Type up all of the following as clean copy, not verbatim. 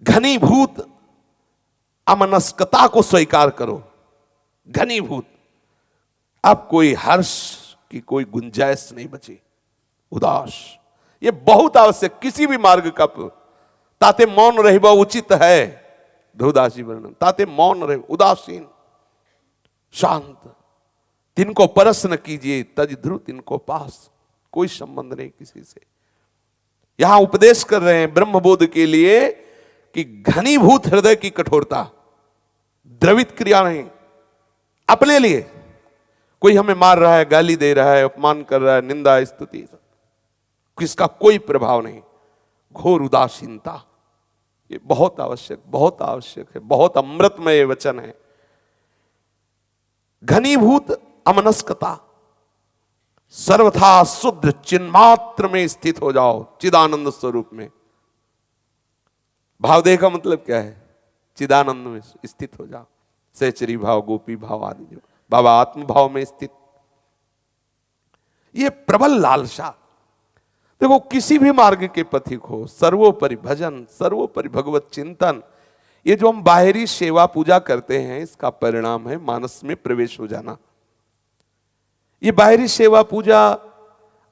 घनीभूत अमनस्कता को स्वीकार करो। घनीभूत, अब कोई हर्ष की कोई गुंजाइश नहीं बची। उदास, ये बहुत आवश्यक, किसी भी मार्ग का। ताते मौन रहबा उचित है, ध्रुवदास जी वर्णन। ताते मौन रहे, उदासीन, शांत। तिनको परस न कीजिए, तज ध्रुव तिनको पास। कोई संबंध नहीं किसी से। यहां उपदेश कर रहे हैं ब्रह्मबोध के लिए कि घनीभूत हृदय की कठोरता, द्रवित क्रिया नहीं। अपने लिए कोई हमें मार रहा है, गाली दे रहा है, अपमान कर रहा है, निंदा स्तुति, किसका कोई प्रभाव नहीं। घोर उदासीनता, ये बहुत आवश्यक, बहुत आवश्यक है, बहुत अमृतमय वचन है। घनीभूत अमनस्कता, सर्वथा शुद्ध चिन्मात्र में स्थित हो जाओ, चिदानंद स्वरूप में। भावदेह का मतलब क्या है? चिदानंद में स्थित हो जाओ। सहचरी भाव, गोपी भाव आदि, जो बाबा आत्म भाव में स्थित। ये प्रबल लालसा। देखो, किसी भी मार्ग के पथिक हो, सर्वोपरि भजन, सर्वोपरि भगवत चिंतन। ये जो हम बाहरी सेवा पूजा करते हैं, इसका परिणाम है मानस में प्रवेश हो जाना। ये बाहरी सेवा पूजा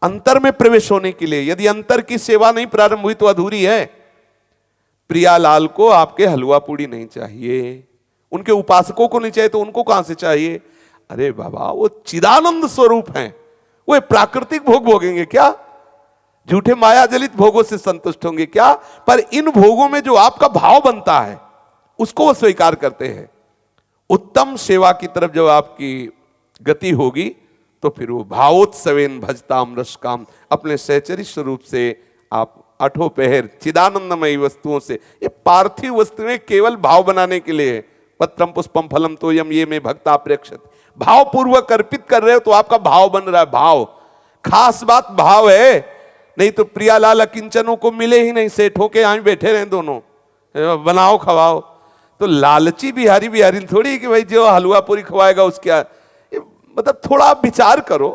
अंतर में प्रवेश होने के लिए, यदि अंतर की सेवा नहीं प्रारंभ हुई तो अधूरी है। प्रियालाल को आपके हलवा पूड़ी नहीं चाहिए, उनके उपासकों को नहीं चाहिए, तो उनको कहां से चाहिए? अरे बाबा, वो चिदानंद स्वरूप हैं, वो प्राकृतिक भोग भोगेंगे क्या? झूठे माया जलित भोगों से संतुष्ट होंगे क्या? पर इन भोगों में जो आपका भाव बनता है, उसको वो स्वीकार करते हैं। उत्तम सेवा की तरफ जब आपकी गति होगी, तो फिर वो भावोत्सवेन भजताम रसकाम, अपने सहचरी स्वरूप से आप अठो पहर चिदानंदमयी वस्तुओं से, ये पार्थिव वस्तुएं केवल भाव बनाने के लिए, पत्रम पुष्पम फलम तोयम ये में भक्ता प्रेक्षत, भाव पूर्वक अर्पित कर रहे हो तो आपका भाव बन रहा है। भाव, खास बात भाव है। नहीं तो प्रियालाल अकिंचनों को मिले ही नहीं, सेठों के यहां बैठे रहे दोनों, बनाओ खवाओ। तो लालची बिहारी बिहारी थोड़ी कि भाई जो हलवा पूरी खवाएगा उसके, मतलब थोड़ा आप विचार करो।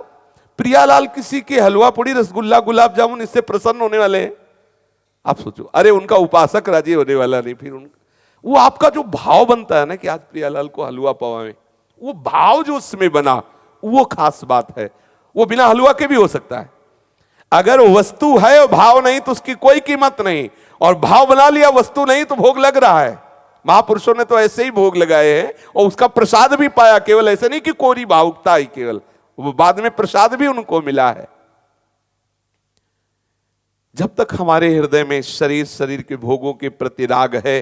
प्रियालाल किसी के हलवा पूड़ी, रसगुल्ला, गुलाब जामुन इससे प्रसन्न होने वाले हैं? आप सोचो, अरे उनका उपासक राजी होने वाला नहीं। फिर उनका वो आपका जो भाव बनता है ना कि आज प्रियालाल को हलवा पवावे, वो भाव जो उसमें बना, वो खास बात है। वो बिना हलवा के भी हो सकता है। अगर वस्तु है और भाव नहीं तो उसकी कोई कीमत नहीं, और भाव बना लिया, वस्तु नहीं तो भोग लग रहा है। महापुरुषों ने तो ऐसे ही भोग लगाए हैं और उसका प्रसाद भी पाया। केवल ऐसे नहीं कि कोरी भावुकता ही, केवल वो बाद में प्रसाद भी उनको मिला है। जब तक हमारे हृदय में शरीर के भोगों के प्रति राग है,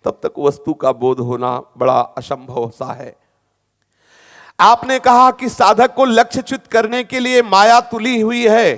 तब तक वस्तु का बोध होना बड़ा असंभव सा है। आपने कहा कि साधक को लक्ष्यच्युत करने के लिए माया तुली हुई है।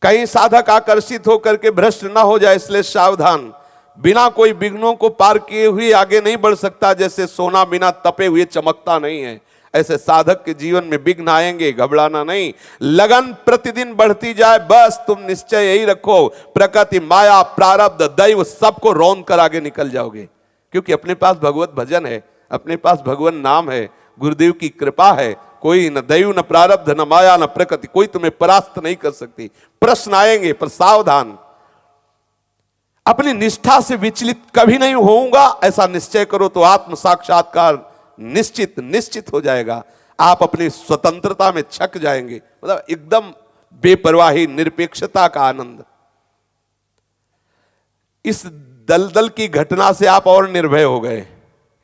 कहीं साधक आकर्षित होकर के भ्रष्ट ना हो जाए, इसलिए सावधान। बिना कोई विघ्नों को पार किए हुए आगे नहीं बढ़ सकता। जैसे सोना बिना तपे हुए चमकता नहीं है, ऐसे साधक के जीवन में विघ्न आएंगे, घबराना नहीं। लगन प्रतिदिन बढ़ती जाए, बस तुम निश्चय यही रखो, प्रकृति, माया, प्रारब्ध, दैव सबको रौंद कर आगे निकल जाओगे। क्योंकि अपने पास भगवत भजन है, अपने पास भगवान नाम है, गुरुदेव की कृपा है। कोई न दैव, न प्रारब्ध, न माया, न प्रकृति, कोई तुम्हें परास्त नहीं कर सकती। प्रश्न आएंगे पर सावधान, अपनी निष्ठा से विचलित कभी नहीं होऊंगा, ऐसा निश्चय करो तो आत्म साक्षात्कार निश्चित हो जाएगा। आप अपनी स्वतंत्रता में छक जाएंगे, मतलब एकदम बेपरवाही, निरपेक्षता का आनंद। इस दलदल की घटना से आप और निर्भय हो गए।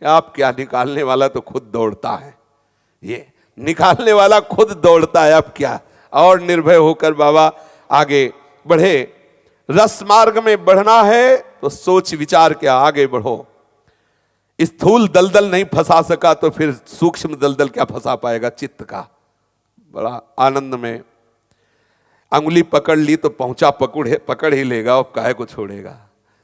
आप क्या, निकालने वाला तो खुद दौड़ता है, ये निकालने वाला खुद दौड़ता है। अब क्या, और निर्भय होकर बाबा आगे बढ़े। रस मार्ग में बढ़ना है तो सोच विचार के आगे बढ़ो। स्थूल दलदल नहीं फंसा सका तो फिर सूक्ष्म दलदल क्या फंसा पाएगा चित्त का। बड़ा आनंद में अंगुली पकड़ ली तो पहुंचा पकड़ ही लेगा, और काहे को छोड़ेगा।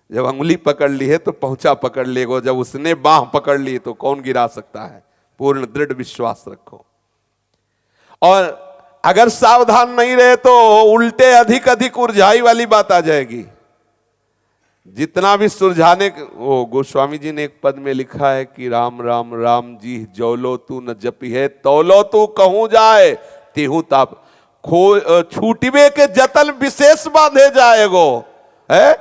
जब अंगुली पकड़ ली है तो पहुंचा पकड़ लेगा, जब उसने बाह पकड़ ली तो कौन गिरा सकता है। पूर्ण दृढ़ विश्वास रखो। और अगर सावधान नहीं रहे तो उल्टे अधिक उलझाई वाली बात आ जाएगी। जितना भी सुलझाने, वो गोस्वामी जी ने एक पद में लिखा है कि राम राम राम जी जौलो तू न जपी है, तौलो तू कहूं जाए तिहु ताप, छूटिबे के जतन विशेष बांधे जाएगो है।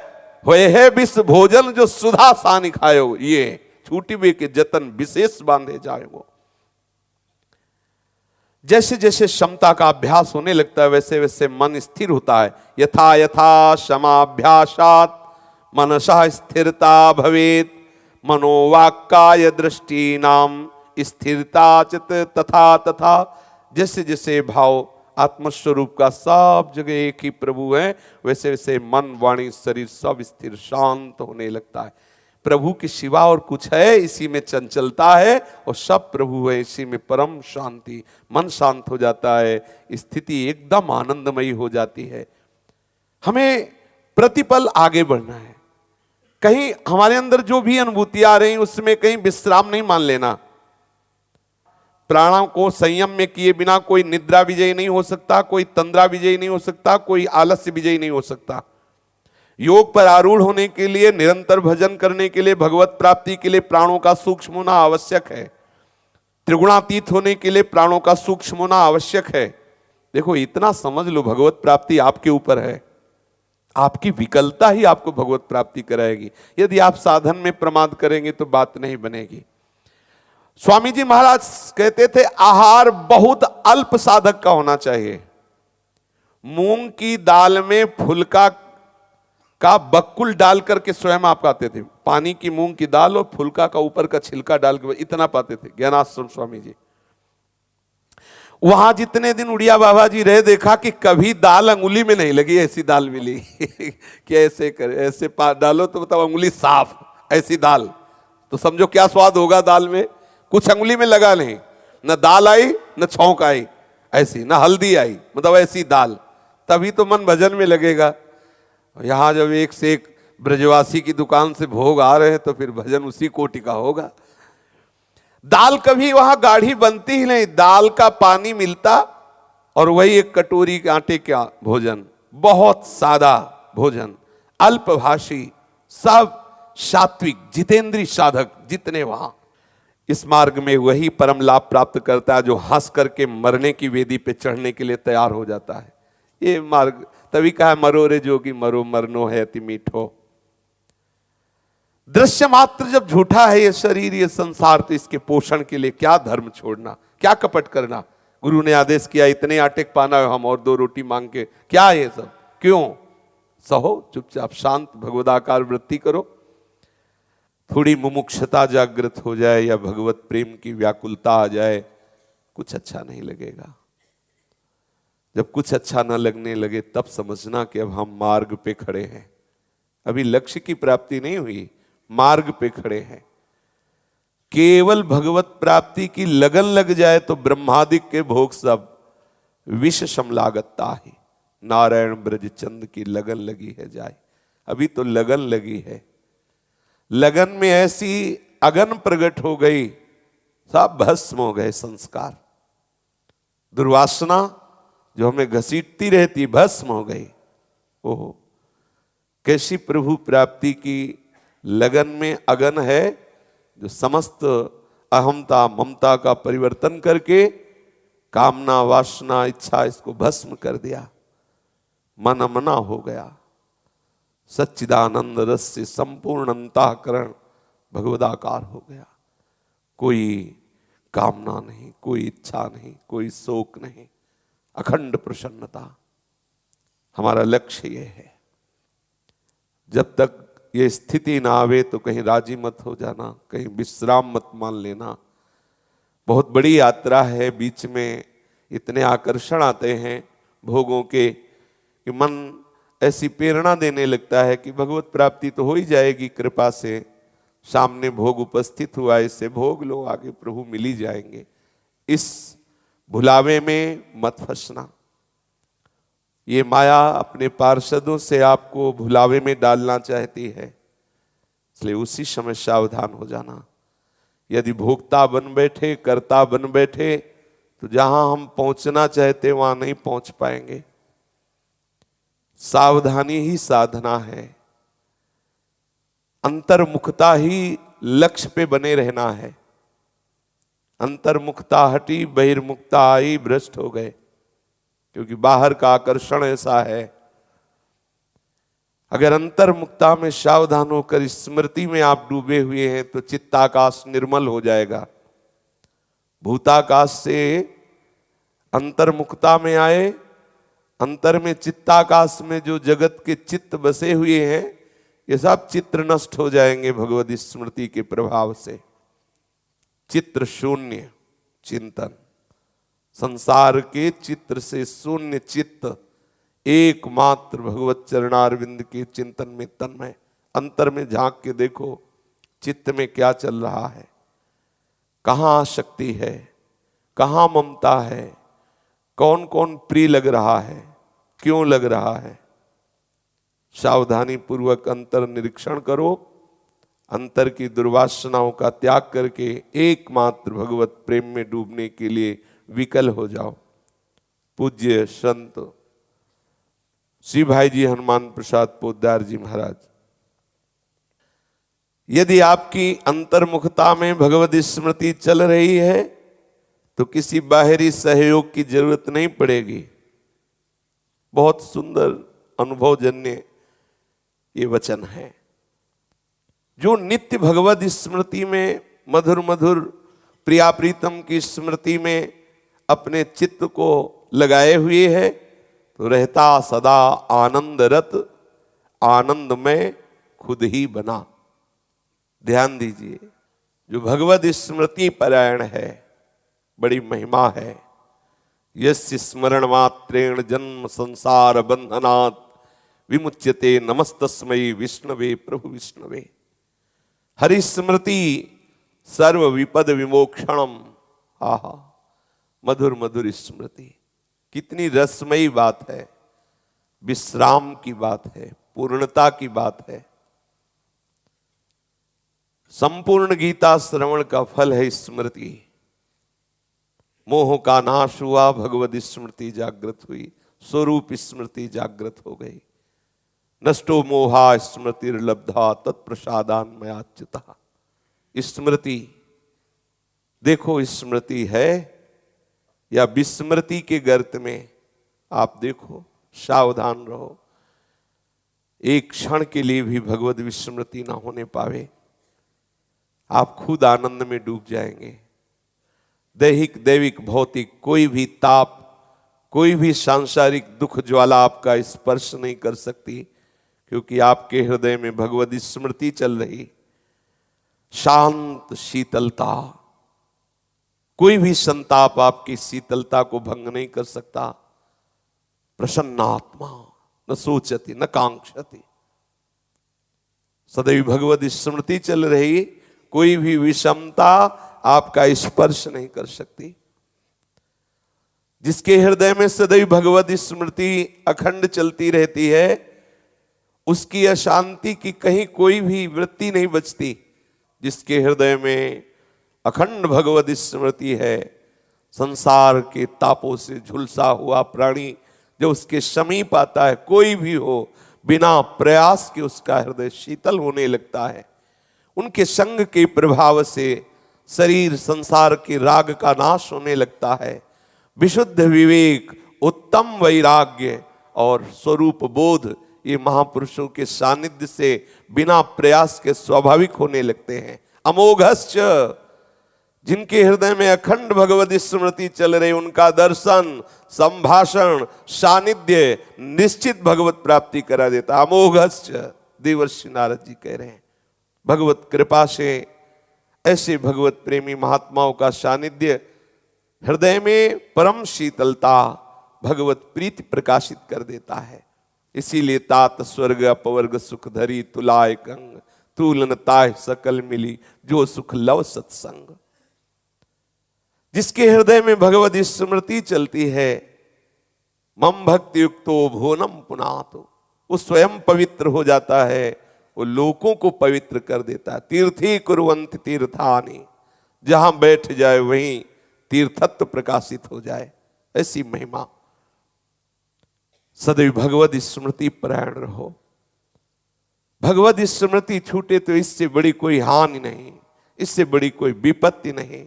होए है विष भोजन जो सुधा सानि खायो, ये छूटिबे के जतन विशेष बांधे जाएगो। जैसे जैसे क्षमता का अभ्यास होने लगता है वैसे वैसे मन स्थिर होता है। यथा यथा क्षमाभ्यासात् मनसा स्थिरता भवेत, मनोवाक्काय दृष्टि नाम स्थिरता चित तथा तथा। जैसे जैसे भाव आत्मस्वरूप का सब जगह एक ही प्रभु है, वैसे वैसे मन वाणी शरीर सब स्थिर शांत होने लगता है। प्रभु के सिवा और कुछ है, इसी में चंचलता है, और सब प्रभु है, इसी में परम शांति। मन शांत हो जाता है, स्थिति एकदम आनंदमयी हो जाती है। हमें प्रतिपल आगे बढ़ना है। कहीं हमारे अंदर जो भी अनुभूतियां आ रही उसमें कहीं विश्राम नहीं मान लेना। प्राणों को संयम में किए बिना कोई निद्रा विजयी नहीं हो सकता, कोई तंद्रा विजयी नहीं हो सकता, कोई आलस्य विजयी नहीं हो सकता। योग पर आरूढ़ होने के लिए, निरंतर भजन करने के लिए, भगवत प्राप्ति के लिए प्राणों का सूक्ष्म होना आवश्यक है। त्रिगुणातीत होने के लिए प्राणों का सूक्ष्म होना आवश्यक है। देखो इतना समझ लो, भगवत प्राप्ति आपके ऊपर है। आपकी विकलता ही आपको भगवत प्राप्ति कराएगी। यदि आप साधन में प्रमाद करेंगे तो बात नहीं बनेगी। स्वामी जी महाराज कहते थे आहार बहुत अल्प साधक का होना चाहिए। मूंग की दाल में फुलका का बक्कुल डाल करके स्वयं आप खाते थे। पानी की मूंग की दाल और फुलका का ऊपर का छिलका डाल के इतना पाते थे ज्ञानाश्रम स्वामी जी। वहां जितने दिन उड़िया बाबा जी रहे, देखा कि कभी दाल अंगुली में नहीं लगी, ऐसी दाल मिली कि ऐसे करे, ऐसे डालो तो बताओ अंगुली साफ, ऐसी दाल। तो समझो क्या स्वाद होगा दाल में। कुछ अंगुली में लगा नहीं, न दाल आई न छौंक आई, ऐसी न हल्दी आई, मतलब ऐसी दाल। तभी तो मन भजन में लगेगा। यहां जब एक से एक ब्रजवासी की दुकान से भोग आ रहे हैं तो फिर भजन उसी कोटि का होगा। दाल कभी वहां गाढ़ी बनती ही नहीं, दाल का पानी मिलता और वही एक कटोरी के आटे का भोजन, बहुत सादा भोजन, अल्पभाषी, सब सात्विक जितेंद्रीय साधक जितने वहां। इस मार्ग में वही परम लाभ प्राप्त करता है जो हंस करके मरने की वेदी पे चढ़ने के लिए तैयार हो जाता है। ये मार्ग तभी कहा मरो रे जोगी मरो, मरनो है अति मीठो। दृश्य मात्र जब झूठा है ये शरीर ये संसार, तो इसके पोषण के लिए क्या धर्म छोड़ना, क्या कपट करना। गुरु ने आदेश किया इतने आटे पाना है, हम और 2 रोटी मांग के क्या ये सब क्यों। सहो चुपचाप शांत भगवदाकार वृत्ति करो। थोड़ी मुमुक्षता जागृत हो जाए या भगवत प्रेम की व्याकुलता आ जाए, कुछ अच्छा नहीं लगेगा। जब कुछ अच्छा न लगने लगे तब समझना कि अब हम मार्ग पे खड़े हैं। अभी लक्ष्य की प्राप्ति नहीं हुई, मार्ग पे खड़े हैं। केवल भगवत प्राप्ति की लगन लग जाए तो ब्रह्मादिक के भोग सब विष समलागता ही। नारायण ब्रज चंद की लगन लगी है जाए। अभी तो लगन लगी है, लगन में ऐसी अगन प्रकट हो गई, सब भस्म हो गए संस्कार। दुर्वासना जो हमें घसीटती रहती भस्म हो गई। ओहो कैसी प्रभु प्राप्ति की लगन में अगन है, जो समस्त अहमता ममता का परिवर्तन करके कामना वासना इच्छा इसको भस्म कर दिया। मन अमना हो गया। सच्चिदानंद रस से संपूर्ण अंतःकरण भगवदाकार हो गया। कोई कामना नहीं, कोई इच्छा नहीं, कोई शोक नहीं, अखंड प्रसन्नता। हमारा लक्ष्य ये है। जब तक ये स्थिति ना आवे तो कहीं राजी मत हो जाना, कहीं विश्राम मत मान लेना। बहुत बड़ी यात्रा है, बीच में इतने आकर्षण आते हैं भोगों के कि मन ऐसी प्रेरणा देने लगता है कि भगवत प्राप्ति तो हो ही जाएगी कृपा से। सामने भोग उपस्थित हुआ, इससे भोग लो, आगे प्रभु मिल ही जाएंगे। इस भुलावे में मत फंसना। ये माया अपने पार्षदों से आपको भुलावे में डालना चाहती है, इसलिए उसी समय सावधान हो जाना। यदि भोक्ता बन बैठे, कर्ता बन बैठे, तो जहां हम पहुंचना चाहते वहां नहीं पहुंच पाएंगे। सावधानी ही साधना है, अंतर्मुखता ही लक्ष्य पे बने रहना है। अंतर्मुखता हटी, बहिर्मुखता आई, भ्रष्ट हो गए, क्योंकि बाहर का आकर्षण ऐसा है। अगर अंतर्मुक्ता में सावधान होकर स्मृति में आप डूबे हुए हैं तो चित्ताकाश निर्मल हो जाएगा। भूताकाश से अंतर्मुक्ता में आए, अंतर में चित्ताकाश में जो जगत के चित्त बसे हुए हैं, ये सब चित्र नष्ट हो जाएंगे भगवत स्मृति के प्रभाव से। चित्र शून्य चिंतन, संसार के चित्र से शून्य चित्त, एकमात्र भगवत चरणारविंद के चिंतन में तन्मय। अंतर में झांक के देखो चित्त में क्या चल रहा है, कहाँ शक्ति है, कहाँ ममता है, कौन कौन प्रिय लग रहा है, क्यों लग रहा है। सावधानी पूर्वक अंतर निरीक्षण करो, अंतर की दुर्वासनाओं का त्याग करके एकमात्र भगवत प्रेम में डूबने के लिए विकल हो जाओ। पूज्य संत श्री भाई जी हनुमान प्रसाद पोद्दार जी महाराज, यदि आपकी अंतर्मुखता में भगवत स्मृति चल रही है तो किसी बाहरी सहयोग की जरूरत नहीं पड़ेगी। बहुत सुंदर अनुभवजन्य ये वचन है। जो नित्य भगवत स्मृति में मधुर मधुर प्रिया प्रीतम की स्मृति में अपने चित्त को लगाए हुए है तो रहता सदा आनंदरत, आनंद में खुद ही बना। ध्यान दीजिए, जो भगवत स्मृति परायण है बड़ी महिमा है। यस्य स्मरण मात्रेण जन्म संसार बंधनात् विमुच्यते नमस्तस्मै विष्णवे प्रभु विष्णवे। हरि स्मृति सर्व विपद विमोक्षणम। आहा, मधुर मधुर स्मृति, कितनी रसमयी बात है, विश्राम की बात है, पूर्णता की बात है। संपूर्ण गीता श्रवण का फल है स्मृति। मोह का नाश हुआ, भगवत स्मृति जागृत हुई, स्वरूप स्मृति जागृत हो गई। नष्टो मोहा स्मृतिर्लब्धा तत्प्रसादान मयाच्युता। स्मृति देखो, स्मृति है या विस्मृति के गर्त में आप देखो, सावधान रहो। एक क्षण के लिए भी भगवत विस्मृति ना होने पावे, आप खुद आनंद में डूब जाएंगे। दैहिक दैविक भौतिक कोई भी ताप, कोई भी सांसारिक दुख ज्वाला आपका स्पर्श नहीं कर सकती, क्योंकि आपके हृदय में भगवत स्मृति चल रही। शांत शीतलता, कोई भी संताप आपकी शीतलता को भंग नहीं कर सकता। प्रसन्नात्मा न सोचती न कांक्षति। सदैव भगवत स्मृति चल रही, कोई भी विषमता आपका स्पर्श नहीं कर सकती। जिसके हृदय में सदैव भगवत स्मृति अखंड चलती रहती है, उसकी अशांति की कहीं कोई भी वृत्ति नहीं बचती। जिसके हृदय में अखंड भगवत स्मृति है, संसार के तापों से झुलसा हुआ प्राणी जो उसके समीप आता है, कोई भी हो, बिना प्रयास के उसका हृदय शीतल होने लगता है। उनके संग के प्रभाव से शरीर संसार के राग का नाश होने लगता है। विशुद्ध विवेक, उत्तम वैराग्य और स्वरूप बोध ये महापुरुषों के सानिध्य से बिना प्रयास के स्वाभाविक होने लगते हैं। अमोघश्च, जिनके हृदय में अखंड भगवत स्मृति चल रही, उनका दर्शन, संभाषण, सानिध्य निश्चित भगवत प्राप्ति करा देता। अमोघश्च, देवर्षि नारद जी कह रहे हैं। भगवत कृपा से ऐसे भगवत प्रेमी महात्माओं का सानिध्य हृदय में परम शीतलता, भगवत प्रीति प्रकाशित कर देता है। इसीलिए तात स्वर्ग अपवर्ग सुख धरी, तुलाय कंग तूलन ताय सकल मिली, जो सुख लव सत्संग। जिसके हृदय में भगवत स्मृति चलती है, मम भक्ति युक्तो भुवनम पुनातो, वो स्वयं पवित्र हो जाता है, वो लोगों को पवित्र कर देता है। तीर्थी कुर्वन्ति तीर्थानि, जहां बैठ जाए वहीं तीर्थत्व प्रकाशित हो जाए, ऐसी महिमा। सदैव भगवत स्मृति परायण रहो। भगवत स्मृति छूटे तो इससे बड़ी कोई हानि नहीं, इससे बड़ी कोई विपत्ति नहीं,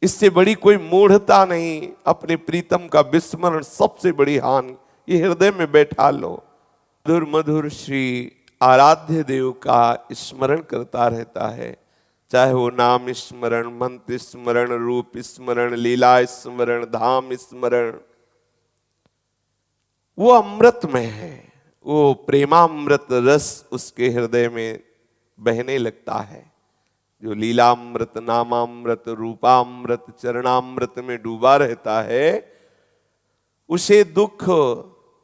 इससे बड़ी कोई मूढ़ता नहीं। अपने प्रीतम का विस्मरण सबसे बड़ी हानि। ये हृदय में बैठा लो, मधुर मधुर श्री आराध्य देव का स्मरण करता रहता है, चाहे वो नाम स्मरण, मंत्र स्मरण, रूप स्मरण, लीला स्मरण, धाम स्मरण, वो अमृतमय है। वो प्रेमामृत रस उसके हृदय में बहने लगता है। जो लीलामृत, नामामृत, रूपामृत, चरणामृत में डूबा रहता है, उसे दुख,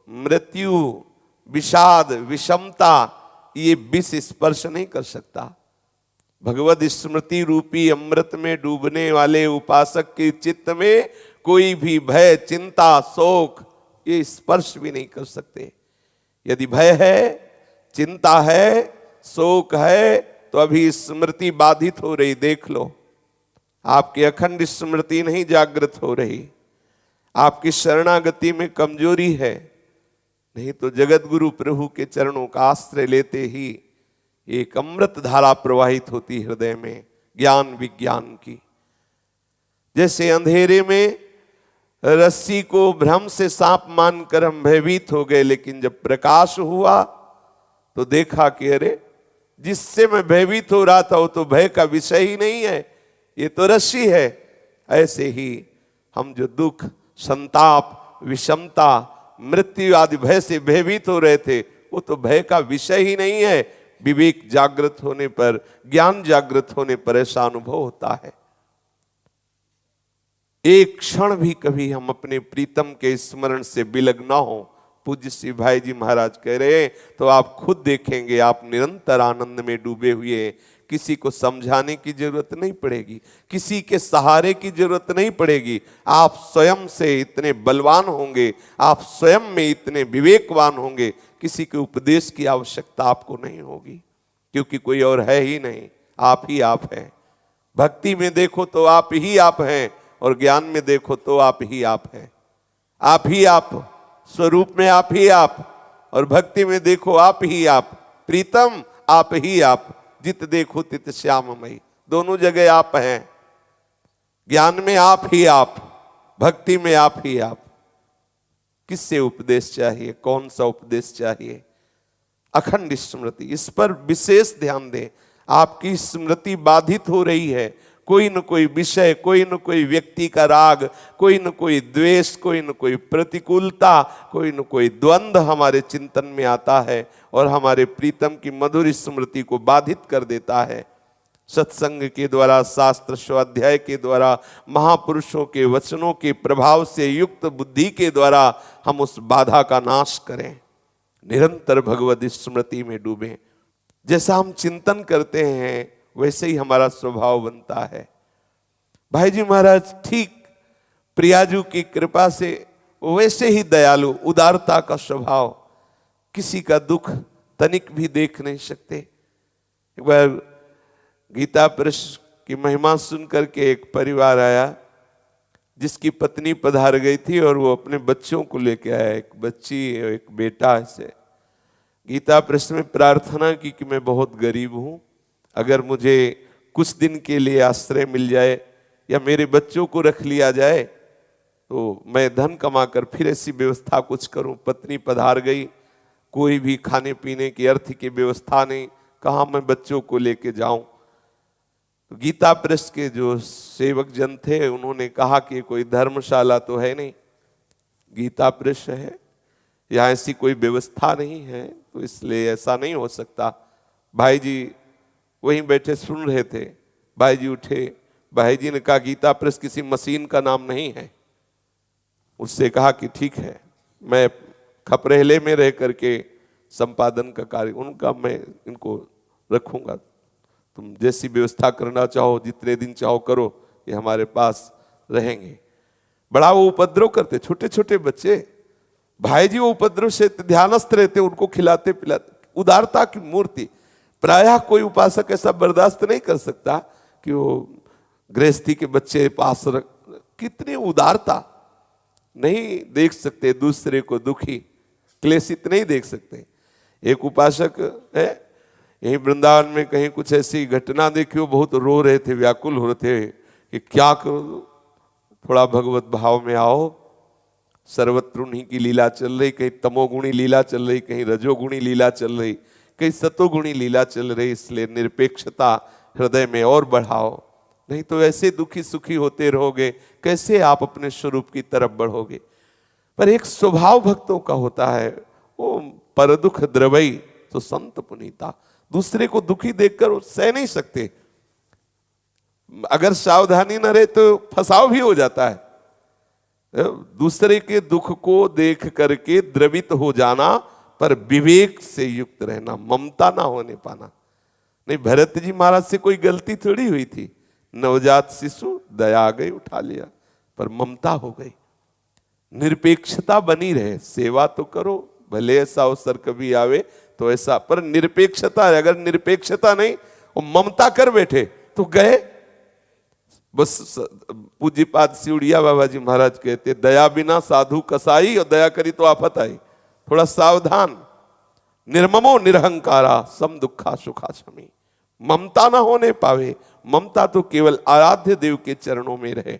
मृत्यु, विषाद, विषमता ये विष स्पर्श नहीं कर सकता। भगवद स्मृति रूपी अमृत में डूबने वाले उपासक के चित्त में कोई भी भय, चिंता, शोक ये स्पर्श भी नहीं कर सकते। यदि भय है, चिंता है, शोक है, तो अभी स्मृति बाधित हो रही, देख लो। आपकी अखंड स्मृति नहीं जागृत हो रही, आपकी शरणागति में कमजोरी है। नहीं तो जगत गुरु प्रभु के चरणों का आश्रय लेते ही एक अमृत धारा प्रवाहित होती हृदय में, ज्ञान विज्ञान की। जैसे अंधेरे में रस्सी को भ्रम से सांप मानकर हम भयभीत हो गए, लेकिन जब प्रकाश हुआ तो देखा कि अरे जिससे मैं भयभीत हो रहा था वो तो भय का विषय ही नहीं है, ये तो रस्सी है। ऐसे ही हम जो दुख, संताप, विषमता, मृत्यु आदि भय से भयभीत हो रहे थे, वो तो भय का विषय ही नहीं है। विवेक जागृत होने पर, ज्ञान जागृत होने पर ऐसा अनुभव होता है। एक क्षण भी कभी हम अपने प्रीतम के स्मरण से विलग ना हो। पूज्य श्री भाई जी महाराज कह रहे हैं तो आप खुद देखेंगे, आप निरंतर आनंद में डूबे हुए, किसी को समझाने की जरूरत नहीं पड़ेगी, किसी के सहारे की जरूरत नहीं पड़ेगी। आप स्वयं से इतने बलवान होंगे, आप स्वयं में इतने विवेकवान होंगे, किसी के उपदेश की आवश्यकता आपको नहीं होगी, क्योंकि कोई और है ही नहीं, आप ही आप हैं। भक्ति में देखो तो आप ही आप हैं, और ज्ञान में देखो तो आप ही आप हैं। आप ही आप, स्वरूप में आप ही आप, और भक्ति में देखो आप ही आप। प्रीतम आप ही आप, जित देखो तित श्याममयी, दोनों जगह आप हैं। ज्ञान में आप ही आप, भक्ति में आप ही आप। किससे उपदेश चाहिए, कौन सा उपदेश चाहिए? अखंड स्मृति, इस पर विशेष ध्यान दें। आपकी स्मृति बाधित हो रही है, कोई न कोई विषय, कोई न कोई व्यक्ति का राग, कोई न कोई द्वेष, कोई न कोई प्रतिकूलता, कोई न कोई द्वंद्व हमारे चिंतन में आता है और हमारे प्रीतम की मधुर स्मृति को बाधित कर देता है। सत्संग के द्वारा, शास्त्र स्वाध्याय के द्वारा, महापुरुषों के वचनों के प्रभाव से युक्त बुद्धि के द्वारा हम उस बाधा का नाश करें, निरंतर भगवत स्मृति में डूबें। जैसा हम चिंतन करते हैं वैसे ही हमारा स्वभाव बनता है। भाई जी महाराज ठीक प्रियाजू की कृपा से वैसे ही दयालु, उदारता का स्वभाव, किसी का दुख तनिक भी देख नहीं सकते। एक बार गीता प्रेस की महिमा सुनकर के एक परिवार आया जिसकी पत्नी पधार गई थी और वो अपने बच्चों को लेके आया, एक बच्ची एक बेटा। ऐसे गीता प्रेस में प्रार्थना की कि मैं बहुत गरीब हूं, अगर मुझे कुछ दिन के लिए आश्रय मिल जाए या मेरे बच्चों को रख लिया जाए तो मैं धन कमाकर फिर ऐसी व्यवस्था कुछ करूं। पत्नी पधार गई, कोई भी खाने पीने की अर्थ की व्यवस्था नहीं, कहाँ मैं बच्चों को लेके जाऊं। तो गीता प्रेस के जो सेवक जन थे उन्होंने कहा कि कोई धर्मशाला तो है नहीं, गीता प्रेस है, यहाँ ऐसी कोई व्यवस्था नहीं है, तो इसलिए ऐसा नहीं हो सकता। भाई जी वहीं बैठे सुन रहे थे। भाई जी उठे, भाई जी ने कहा गीता प्रेस किसी मशीन का नाम नहीं है। उससे कहा कि ठीक है, मैं खपरेले में रह करके संपादन का कार्य उनका मैं इनको रखूंगा, तुम जैसी व्यवस्था करना चाहो, जितने दिन चाहो करो, ये हमारे पास रहेंगे। बड़ा वो उपद्रव करते, छोटे छोटे बच्चे। भाई जी वो उपद्रव से ध्यानस्थ रहते, उनको खिलाते पिलाते, उदारता की मूर्ति। प्रायः कोई उपासक ऐसा बर्दाश्त नहीं कर सकता कि वो गृहस्थी के बच्चे पास रख, कितनी उदारता। नहीं देख सकते दूसरे को दुखी, क्लेशित नहीं देख सकते। एक उपासक है यही वृंदावन में, कहीं कुछ ऐसी घटना देखी, वो बहुत रो रहे थे, व्याकुल हो रहे थे कि क्या करो, थोड़ा भगवत भाव में आओ। सर्वत्र उन्हीं की लीला चल रही, कहीं तमोगुणी लीला चल रही, कहीं रजोगुणी लीला चल रही, कहीं सतोगुणी लीला चल रही। इसलिए निरपेक्षता हृदय में और बढ़ाओ, नहीं तो ऐसे दुखी सुखी होते रहोगे, कैसे आप अपने स्वरूप की तरफ बढ़ोगे। पर एक स्वभाव भक्तों का होता है, वो पर दुख द्रवई तो संत पुनीता, दूसरे को दुखी देखकर वो सह नहीं सकते। अगर सावधानी न रहे तो फसाव भी हो जाता है। दूसरे के दुख को देख करके द्रवित हो जाना, पर विवेक से युक्त रहना, ममता ना होने पाना। नहीं, भरत जी महाराज से कोई गलती थोड़ी हुई थी, नवजात शिशु दया आ गई उठा लिया, पर ममता हो गई। निरपेक्षता बनी रहे, सेवा तो करो, भले ऐसा अवसर कभी आवे तो ऐसा, पर निरपेक्षता, अगर निरपेक्षता नहीं और ममता कर बैठे तो गए। बस पूज्यपाद सिउड़िया बाबा जी महाराज कहते, दया बिना साधु कसाई, और दया करी तो आफत आई। थोड़ा सावधान। निर्ममो निरहंकारा सम दुखा सुखा शमी, ममता ना होने पावे। ममता तो केवल आराध्य देव के चरणों में रहे।